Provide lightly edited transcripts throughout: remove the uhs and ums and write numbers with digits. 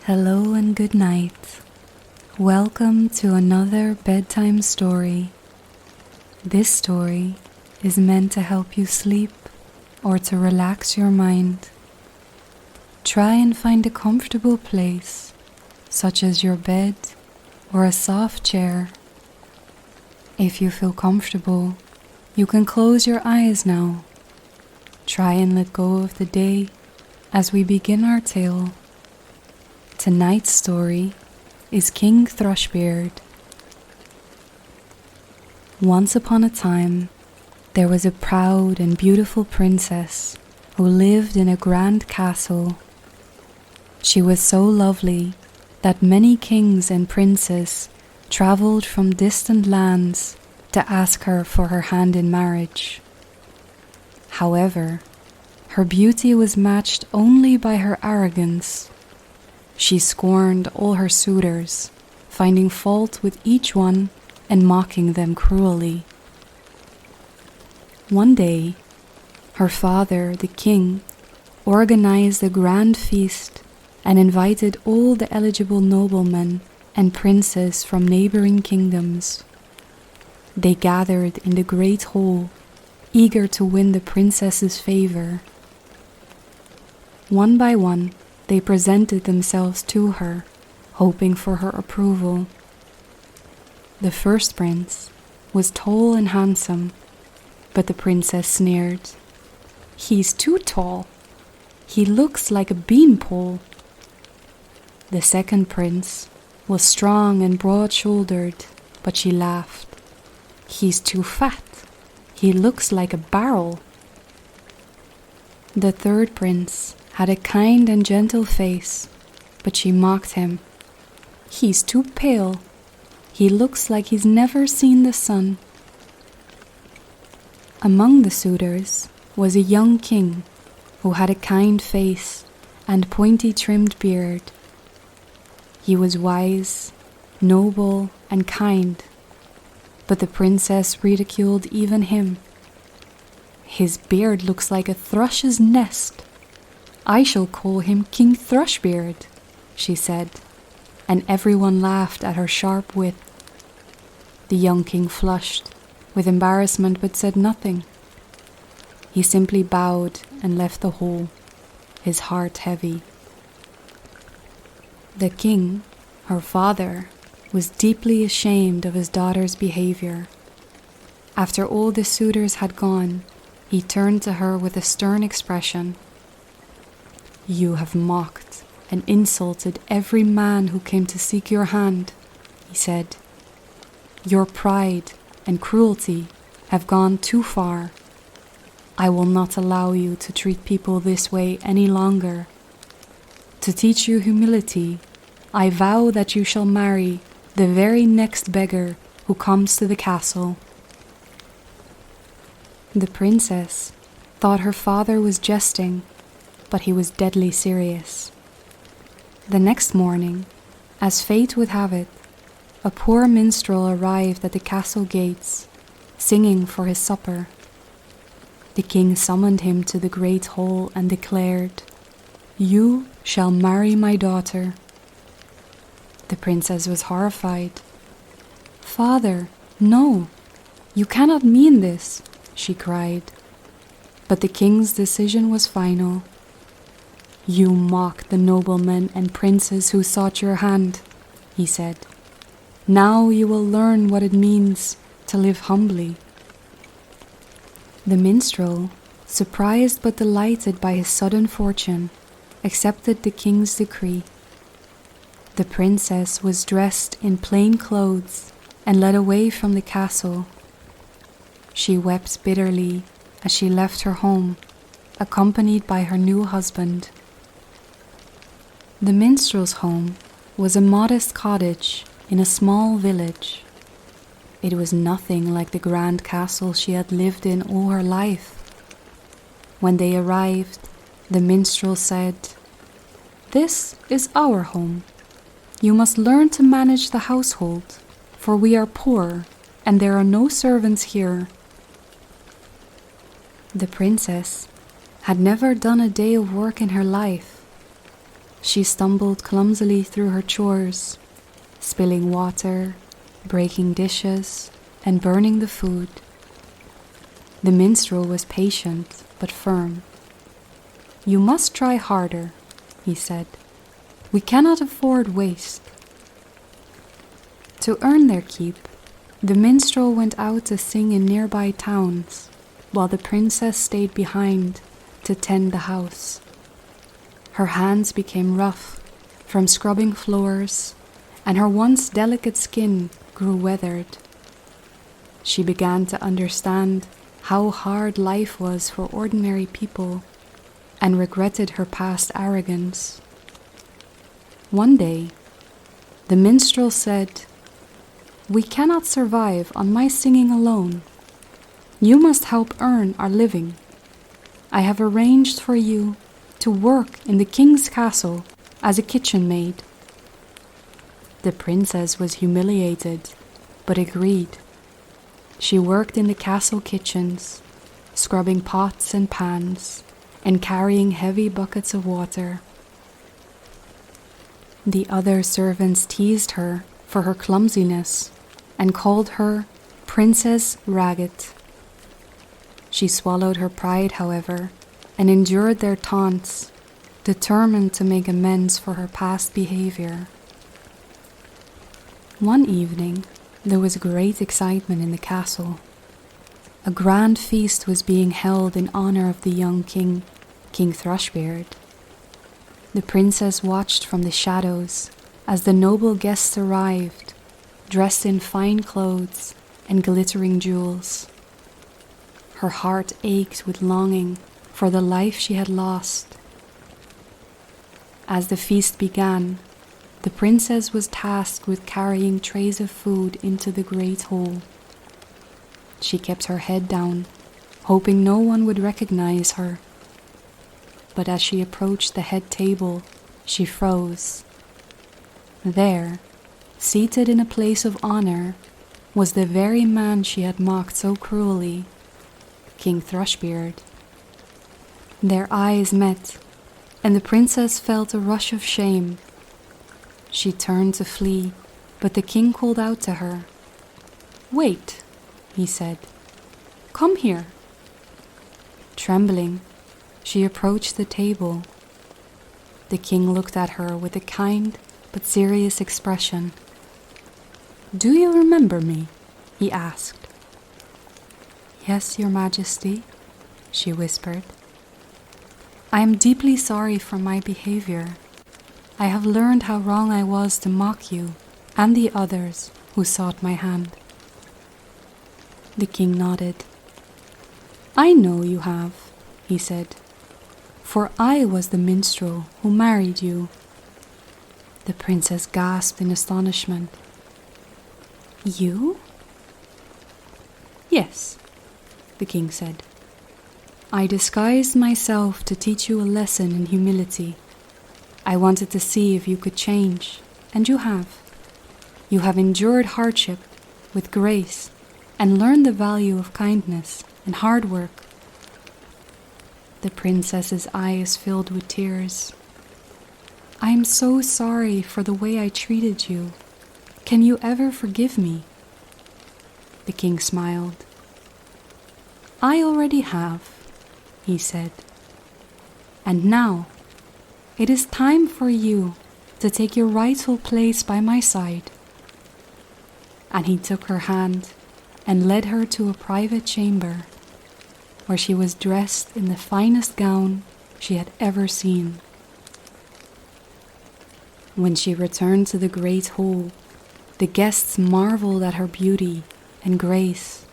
Hello and good night. Welcome to another bedtime story. This story is meant to help you sleep or to relax your mind. Try and find a comfortable place, such as your bed or a soft chair. If you feel comfortable, you can close your eyes now. Try and let go of the day as we begin our tale. Tonight's story is King Thrushbeard. Once upon a time, there was a proud and beautiful princess who lived in a grand castle. She was so lovely that many kings and princes traveled from distant lands to ask her for her hand in marriage. However, her beauty was matched only by her arrogance. She scorned all her suitors, finding fault with each one and mocking them cruelly. One day, her father, the king, organized a grand feast and invited all the eligible noblemen and princes from neighboring kingdoms. They gathered in the great hall, eager to win the princess's favor. One by one, they presented themselves to her, hoping for her approval. The first prince was tall and handsome, but the princess sneered. "He's too tall. He looks like a beanpole." The second prince was strong and broad-shouldered, but she laughed. "He's too fat. He looks like a barrel." The third prince had a kind and gentle face, but she mocked him. "He's too pale. He looks like he's never seen the sun." Among the suitors was a young king who had a kind face and pointy-trimmed beard. He was wise, noble, and kind, but the princess ridiculed even him. "His beard looks like a thrush's nest. I shall call him King Thrushbeard," she said, and everyone laughed at her sharp wit. The young king flushed with embarrassment but said nothing. He simply bowed and left the hall, his heart heavy. The king, her father, was deeply ashamed of his daughter's behavior. After all the suitors had gone, he turned to her with a stern expression. "You have mocked and insulted every man who came to seek your hand," he said. "Your pride and cruelty have gone too far. I will not allow you to treat people this way any longer. To teach you humility, I vow that you shall marry the very next beggar who comes to the castle." The princess thought her father was jesting, but he was deadly serious. The next morning, as fate would have it, a poor minstrel arrived at the castle gates, singing for his supper. The king summoned him to the great hall and declared, "You shall marry my daughter." The princess was horrified. "Father, no, you cannot mean this," she cried. But the king's decision was final. "You mocked the noblemen and princes who sought your hand," he said. "Now you will learn what it means to live humbly." The minstrel, surprised but delighted by his sudden fortune, accepted the king's decree. The princess was dressed in plain clothes and led away from the castle. She wept bitterly as she left her home, accompanied by her new husband. The minstrel's home was a modest cottage in a small village. It was nothing like the grand castle she had lived in all her life. When they arrived, the minstrel said, "This is our home. You must learn to manage the household, for we are poor and there are no servants here." The princess had never done a day of work in her life. She stumbled clumsily through her chores, spilling water, breaking dishes, and burning the food. The minstrel was patient but firm. "You must try harder," he said. "We cannot afford waste." To earn their keep, the minstrel went out to sing in nearby towns, while the princess stayed behind to tend the house. Her hands became rough from scrubbing floors, and her once delicate skin grew weathered. She began to understand how hard life was for ordinary people and regretted her past arrogance. One day, the minstrel said, "We cannot survive on my singing alone. You must help earn our living. I have arranged for you to work in the king's castle as a kitchen maid." The princess was humiliated, but agreed. She worked in the castle kitchens, scrubbing pots and pans, and carrying heavy buckets of water. The other servants teased her for her clumsiness and called her Princess Ragged. She swallowed her pride, however, and endured their taunts, determined to make amends for her past behavior. One evening, there was great excitement in the castle. A grand feast was being held in honor of the young king, King Thrushbeard. The princess watched from the shadows as the noble guests arrived, dressed in fine clothes and glittering jewels. Her heart ached with longing for the life she had lost. As the feast began, the princess was tasked with carrying trays of food into the great hall. She kept her head down, hoping no one would recognize her. But as she approached the head table, she froze. There, seated in a place of honor, was the very man she had mocked so cruelly, King Thrushbeard. Their eyes met, and the princess felt a rush of shame. She turned to flee, but the king called out to her. "Wait," he said. "Come here." Trembling, she approached the table. The king looked at her with a kind but serious expression. "Do you remember me?" he asked. "Yes, Your Majesty," she whispered. "I am deeply sorry for my behavior. I have learned how wrong I was to mock you and the others who sought my hand." The king nodded. "I know you have," he said, "for I was the minstrel who married you." The princess gasped in astonishment. "You?" "Yes," the king said. "I disguised myself to teach you a lesson in humility. I wanted to see if you could change, and you have. You have endured hardship with grace and learned the value of kindness and hard work." The princess's eyes filled with tears. "I am so sorry for the way I treated you. Can you ever forgive me?" The king smiled. "I already have," he said. "And now, it is time for you to take your rightful place by my side." And he took her hand and led her to a private chamber, where she was dressed in the finest gown she had ever seen. When she returned to the great hall, the guests marveled at her beauty and grace.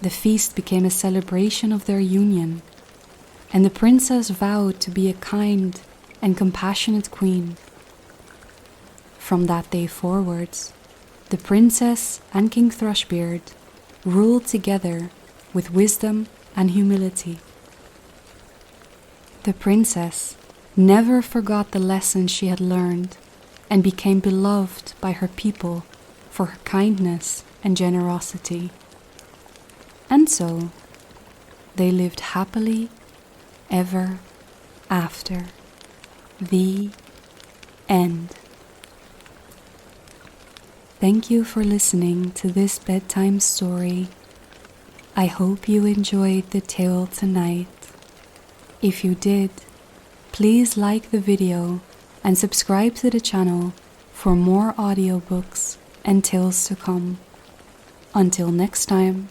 The feast became a celebration of their union, and the princess vowed to be a kind and compassionate queen. From that day forwards, the princess and King Thrushbeard ruled together with wisdom and humility. The princess never forgot the lessons she had learned and became beloved by her people for her kindness and generosity. And so, they lived happily ever after. The End. Thank you for listening to this bedtime story. I hope you enjoyed the tale tonight. If you did, please like the video and subscribe to the channel for more audiobooks and tales to come. Until next time.